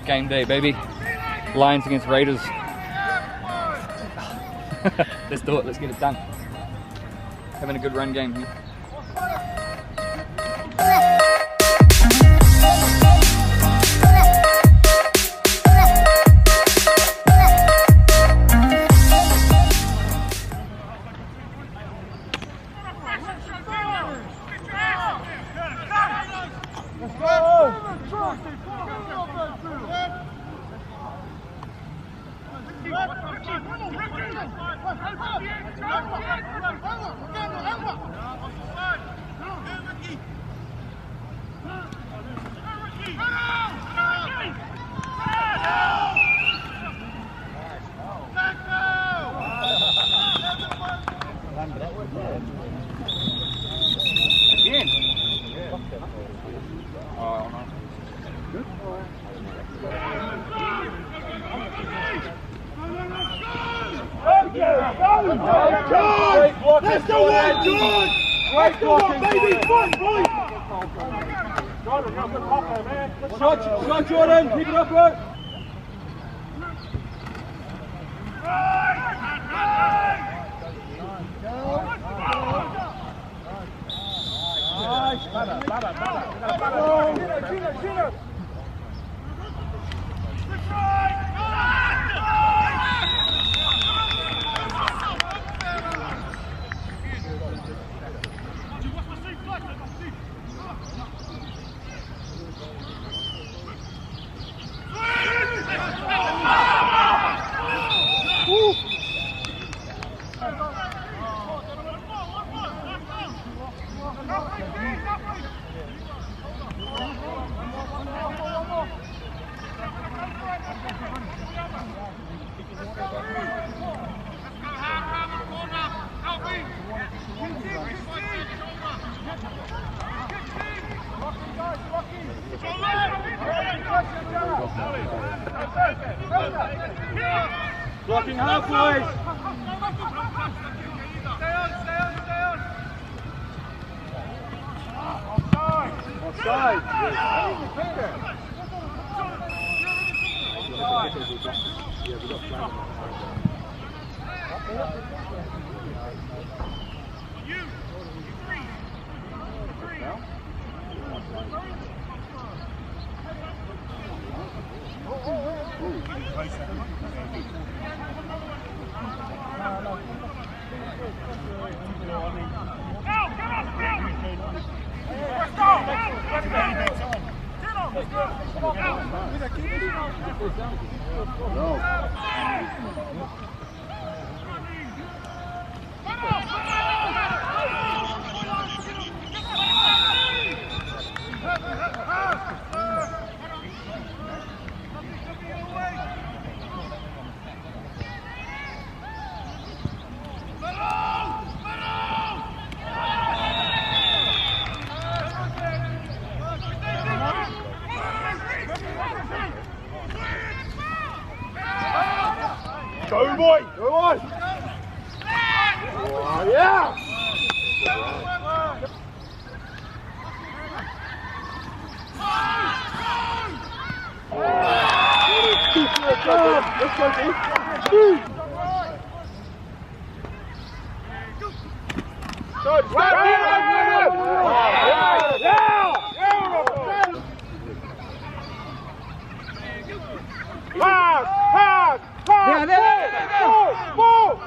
Game day, baby. Lions against Raiders. Let's do it. Let's get it done. Having a good run game here. Let's go on, George! Let's go on, baby! Fight, boys! Shot, Jordan! Keep it up, right? Blocking half, boys. Offside. Go, boy! Go on! Oh, yeah! Let's go, Steve! Good! Pass! Ball!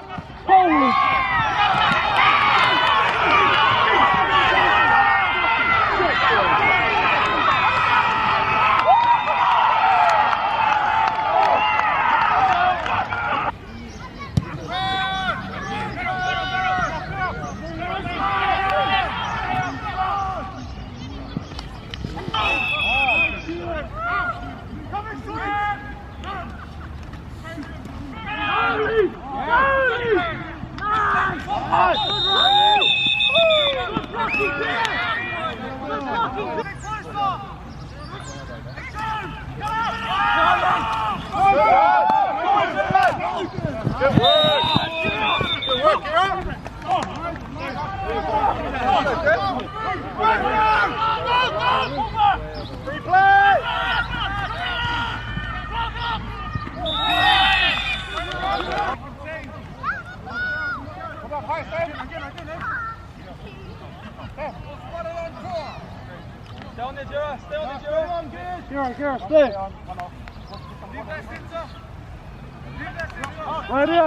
Right here,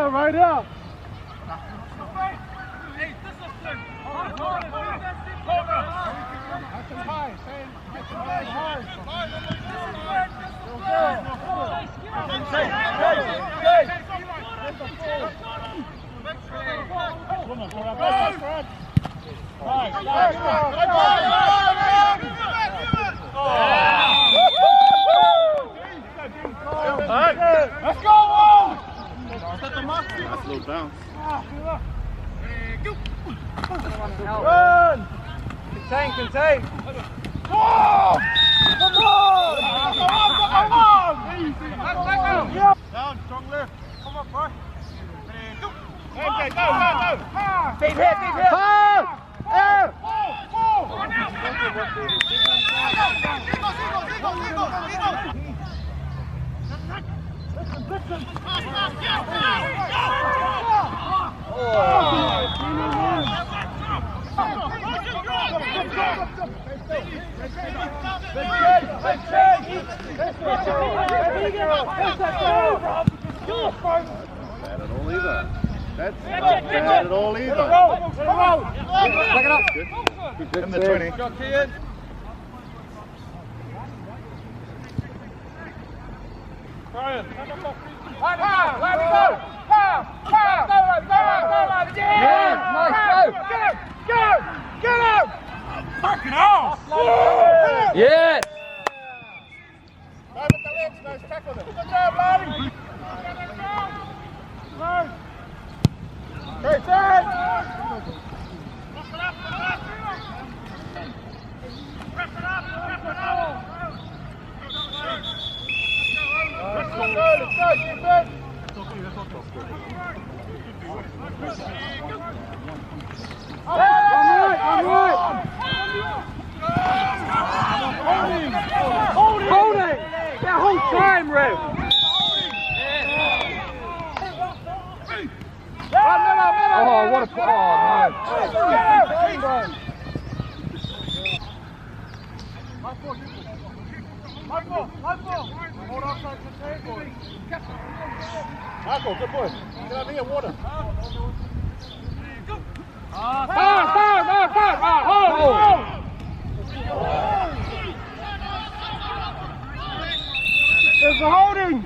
right here. Let's go! Nice little bounce. Run! Contain! Oh! Come on! Down, strong left. Come on, boy. Go! Deep hit! That's not bad at all either. Pick it up. Good. In the 20. Brian. Let me go. Get out. Fucking off. Yes. Go with the legs, guys. Tackle them. Good job, lady. Great time! Let's go, keep it! Holding! That whole time, Rev! Oh, what a no. Michael, good boy. Get out here, water. There's the holding.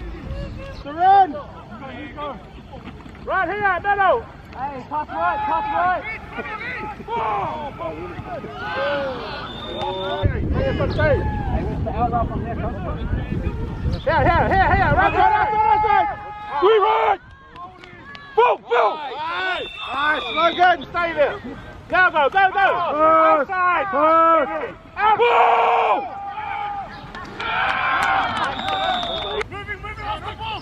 The run. Right here, Meadow. Hey, top right. Here, right. We run! Boom! Nice, no good, stay there. Go! Outside! Out! Moving, off the ball!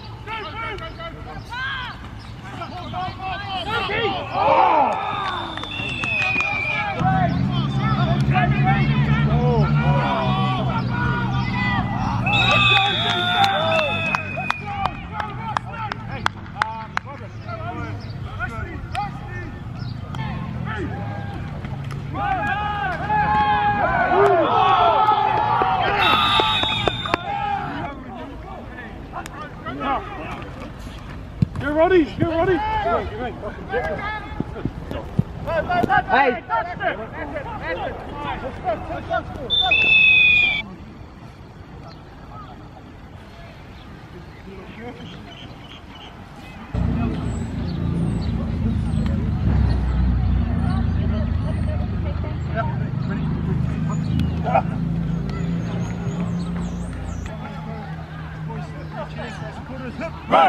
You're ready. Hey.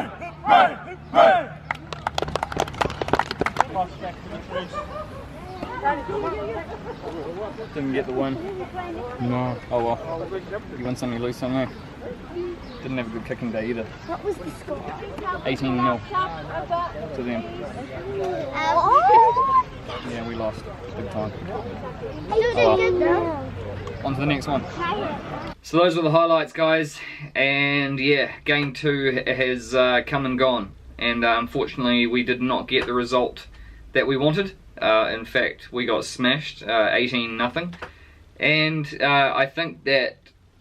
Right. Didn't get the win. No. Oh well. You win some, you lose some, eh? Didn't have a good kicking day either. What was the score? 18-0 to them. Yeah, we lost. Big time. On to the next one. So those were the highlights, guys. And yeah, game 2 has come and gone. And unfortunately, we did not get the result that we wanted. In fact, we got smashed, 18-0. And I think that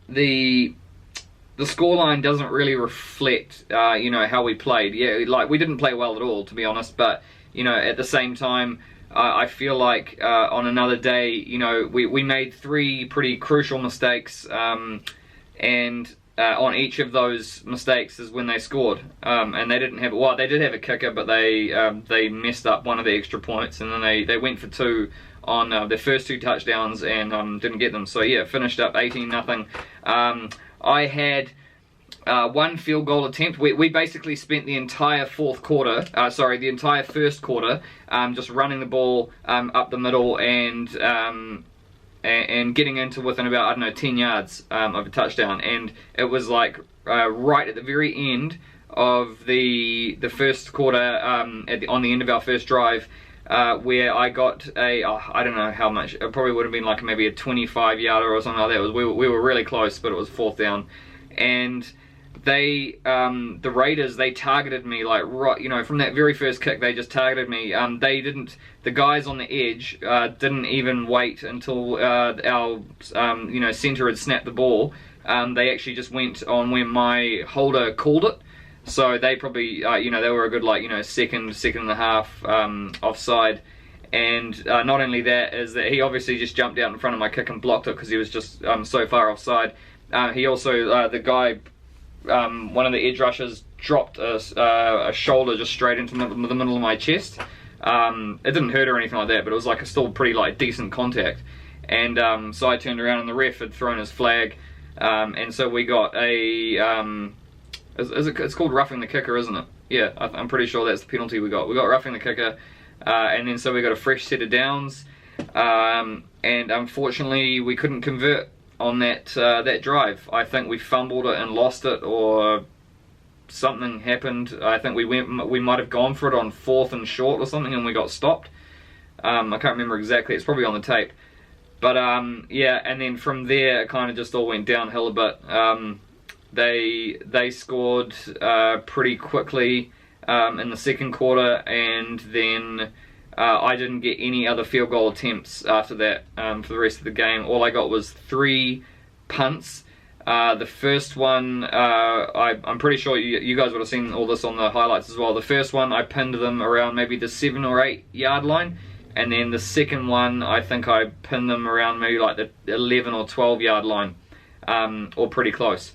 the the scoreline doesn't really reflect, you know, how we played. Yeah, like, we didn't play well at all, to be honest, but, you know, at the same time, I feel like on another day, you know, we made 3 pretty crucial mistakes, and on each of those mistakes is when they scored, and they didn't have, well, they did have a kicker, but they messed up one of the extra points, and then they went for 2 on their first 2 touchdowns and didn't get them. So yeah, finished up 18-0. I had 1 field goal attempt. We basically spent the entire the entire first quarter just running the ball up the middle and getting into within about, I don't know, 10 yards of a touchdown. And it was like right at the very end of the first quarter, on the end of our first drive, where I got I don't know how much, it probably would have been like maybe a 25-yarder or something like that. We were really close, but it was 4th down. And they, the Raiders, they targeted me, like, right, you know, from that very first kick, they just targeted me. The guys on the edge didn't even wait until our, you know, center had snapped the ball. They actually just went on when my holder called it. So they probably, you know, they were a good, like, you know, second and a half offside. And not only that, is that he obviously just jumped out in front of my kick and blocked it because he was just so far offside. He also, the guy, one of the edge rushers, dropped a shoulder just straight into the middle of my chest. It didn't hurt or anything like that, but it was like a still pretty, like, decent contact. And so I turned around and the ref had thrown his flag, and so we got a it's called roughing the kicker, isn't it? Yeah, I'm pretty sure that's the penalty we got. We got roughing the kicker, and then so we got a fresh set of downs, and unfortunately we couldn't convert on that drive. I think we fumbled it and lost it, or something happened. I think we might have gone for it on 4th and short or something, and we got stopped. I can't remember exactly. It's probably on the tape. But yeah, and then from there it kind of just all went downhill a bit. They scored pretty quickly in the second quarter, and then I didn't get any other field goal attempts after that for the rest of the game. All I got was 3 punts. The first one, I'm pretty sure you guys would have seen all this on the highlights as well. The first one, I pinned them around maybe the 7 or 8 yard line. And then the second one, I think I pinned them around maybe like the 11 or 12 yard line, or pretty close.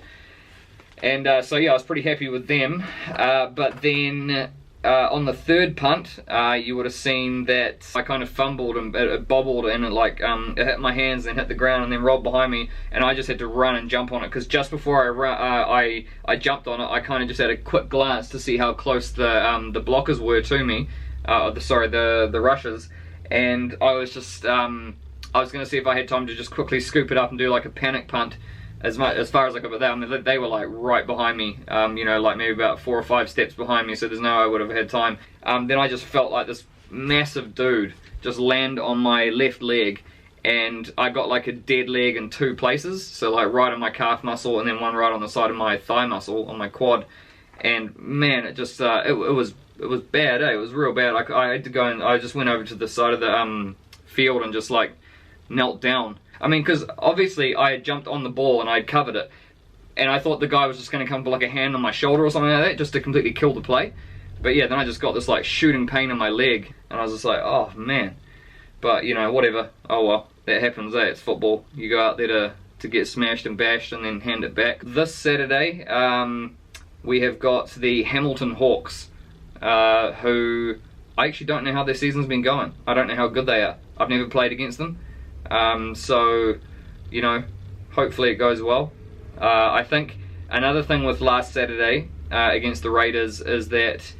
And so yeah, I was pretty happy with them. But then on the third punt, you would have seen that I kind of fumbled and it bobbled, and it hit my hands and hit the ground and then rolled behind me, and I just had to run and jump on it, because just before I jumped on it, I kind of just had a quick glance to see how close the blockers were to me, the rushers, and I was just I was going to see if I had time to just quickly scoop it up and do like a panic punt as far as I could. But I mean, they were like right behind me, you know, like maybe about 4 or 5 steps behind me, so there's no way I would have had time. Then I just felt like this massive dude just land on my left leg, and I got like a dead leg in 2 places, so like right on my calf muscle and then one right on the side of my thigh muscle on my quad. And man, it just it was bad, eh? It was real bad. I had to go, and I just went over to the side of the field and just like knelt down. I mean, because obviously I had jumped on the ball and I had covered it, and I thought the guy was just going to come for like a hand on my shoulder or something like that, just to completely kill the play. But yeah, then I just got this like shooting pain in my leg, and I was just like, oh man. But you know, whatever. Oh well, that happens, eh? It's football. You go out there to get smashed and bashed and then hand it back. This Saturday, we have got the Hamilton Hawks, who I actually don't know how their season's been going. I don't know how good they are. I've never played against them. So, you know, hopefully it goes well. I think another thing with last Saturday against the Raiders is that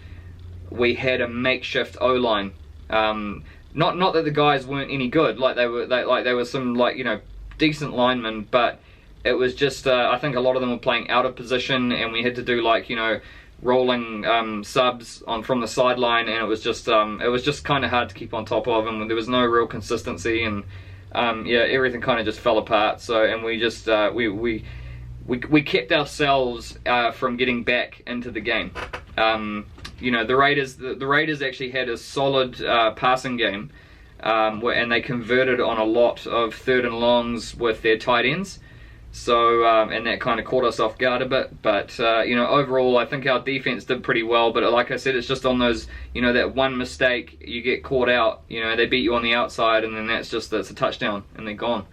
we had a makeshift O-line. Not that the guys weren't any good, like they were some, like, you know, decent linemen, but it was just I think a lot of them were playing out of position, and we had to do, like, you know, rolling subs from the sideline, and it was just kind of hard to keep on top of, and there was no real consistency, and yeah, everything kind of just fell apart. So, and we just we kept ourselves from getting back into the game. You know, the Raiders actually had a solid passing game, and they converted on a lot of 3rd and longs with their tight ends. So, and that kind of caught us off guard a bit, but, you know, overall, I think our defense did pretty well, but like I said, it's just on those, you know, that one mistake, you get caught out, you know, they beat you on the outside, and then that's a touchdown, and they're gone.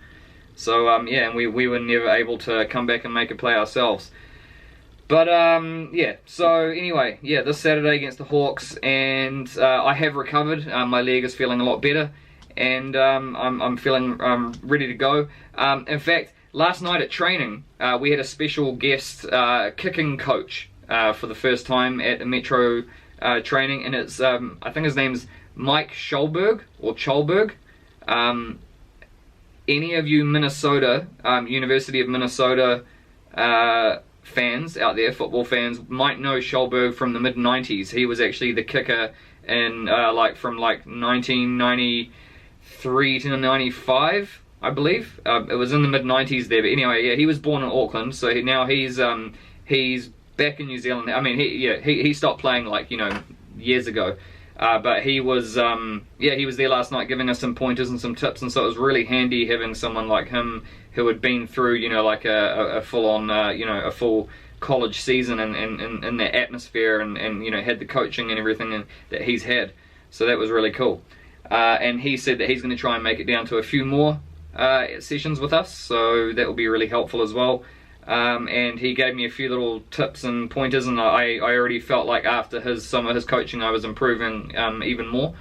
So, yeah, and we were never able to come back and make a play ourselves. But, yeah, so anyway, yeah, this Saturday against the Hawks, and I have recovered. My leg is feeling a lot better, and I'm feeling ready to go. In fact, last night at training, we had a special guest kicking coach for the first time at the Metro training, and it's, I think his name's Mike Scholberg, or Cholberg. Any of you Minnesota, University of Minnesota fans out there, football fans, might know Scholberg from the mid-90s. He was actually the kicker in, from 1993 to 95, I believe. It was in the mid-90s there, but anyway, yeah, he was born in Auckland, so now he's back in New Zealand. I mean, he stopped playing, like, you know, years ago. But he was, he was there last night giving us some pointers and some tips, and so it was really handy having someone like him who had been through, you know, like a full-on, you know, a full college season and that atmosphere, and you know, had the coaching and everything that he's had. So that was really cool. And he said that he's going to try and make it down to a few more sessions with us, so that will be really helpful as well. And he gave me a few little tips and pointers, and I already felt like after some of his coaching I was improving even more,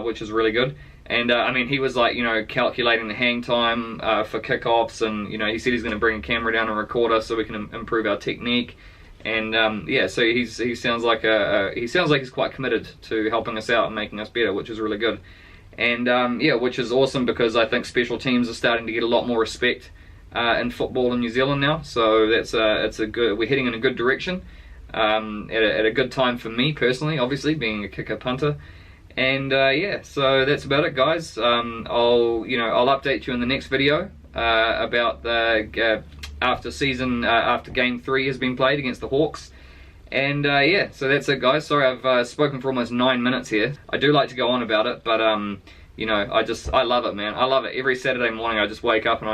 which is really good. And I mean, he was like, you know, calculating the hang time for kickoffs, and you know, he said he's going to bring a camera down and record us so we can improve our technique. And yeah, so he sounds like he's quite committed to helping us out and making us better, which is really good. And yeah, which is awesome, because I think special teams are starting to get a lot more respect in football in New Zealand now, so that's we're heading in a good direction, at a good time for me personally, obviously being a kicker punter. And yeah, so that's about it, guys. I'll update you in the next video about the after game 3 has been played against the Hawks. And yeah, so that's it, guys. Sorry, I've spoken for almost 9 minutes here. I do like to go on about it, but you know, I love it, man. I love it. Every Saturday morning I just wake up and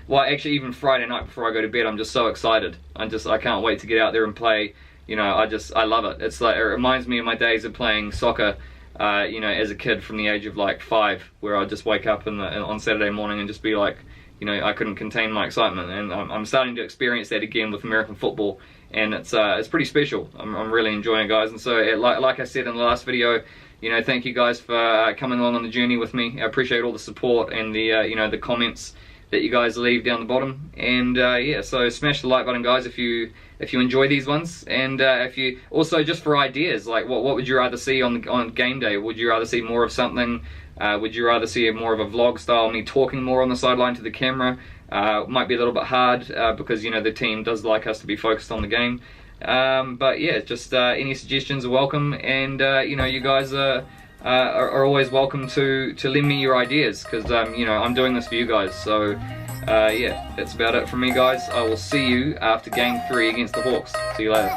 well, actually even Friday night before I go to bed, I'm just so excited. I can't wait to get out there and play. You know, I love it. It's like, it reminds me of my days of playing soccer, you know, as a kid from the age of like 5, where I'd just wake up on Saturday morning and just be like, you know, I couldn't contain my excitement. And I'm starting to experience that again with American football, and it's pretty special. I'm really enjoying it, guys. And so, like I said in the last video, you know, thank you guys for coming along on the journey with me. I appreciate all the support and the you know, the comments that you guys leave down the bottom. And yeah, so smash the like button, guys, if you enjoy these ones. And if you also, just for ideas, like what would you rather see on game day? Would you rather see more of something? Would you rather see more of a vlog style, me talking more on the sideline to the camera? Might be a little bit hard because, you know, the team does like us to be focused on the game. But yeah, just any suggestions are welcome, and you know, you guys are always welcome to lend me your ideas, because you know, I'm doing this for you guys. So yeah, that's about it from me, guys. I will see you after game 3 against the Hawks. See you later.